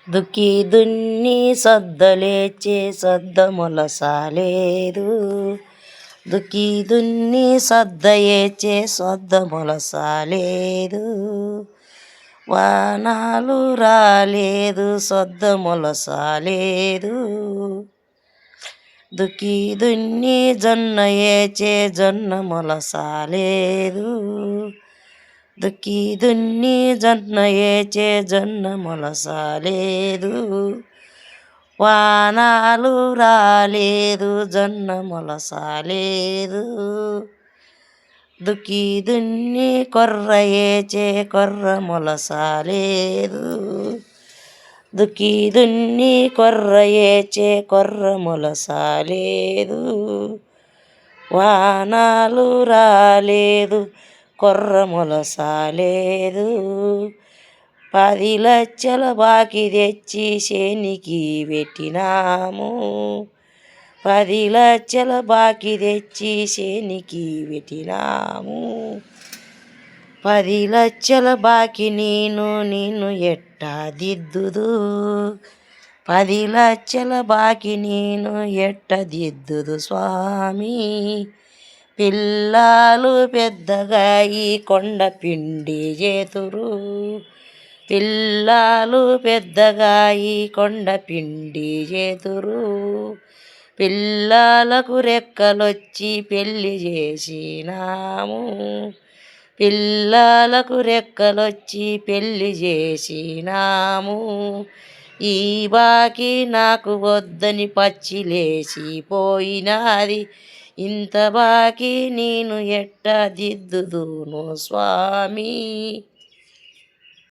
దుక్కి దున్ని సద్దలేచే సద్ద మొలసాలేదు. దుక్కి దున్ని సద్దయేచే సద్ద మొలసాలేదు. వానాలు రాలేదు సద్ద మొలసాలేదు. దుక్కి దున్ని జొన్న ఏచే జొన్న మొలసాలేదు. దుక్కి దున్ని జొన్న ఏచే జొన్న మొలసాలేదు. వానాలు రాలేదు జొన్న మొలసాలేదు. దుక్కి దున్ని కొర్ర ఏచే కొర్ర మొలసాలేదు. దుక్కి దున్ని కొర్ర ఏచే కొర్ర మొలసాలేదు. వానాలు రాలేదు కొర్ర మొలసాలేదు. 10 లక్షల బాకి తెచ్చి శనికి పెట్టినాము. 10 లక్షల బాకి తెచ్చి శనికి పెట్టినాము. 10 లక్షల బాకి నేను ఎట్టా దిద్దుదు. 10 లక్షల బాకి నేను ఎట్ట దిద్దుదు స్వామి. పిల్లలు పెద్దగా ఈ కొండ పిండి చేతురు. పిల్లలు పెద్దగా ఈ కొండ పిండి చేతురు. పిల్లలకు రెక్కలొచ్చి పెళ్ళి చేసినాము. పిల్లలకు రెక్కలొచ్చి పెళ్ళి చేసినాము. ఈ బాకి నాకు వద్దని పచ్చిలేసిపోయినాది. ఇంత బాకి నేను ఎట్టా దిద్దుదును స్వామి.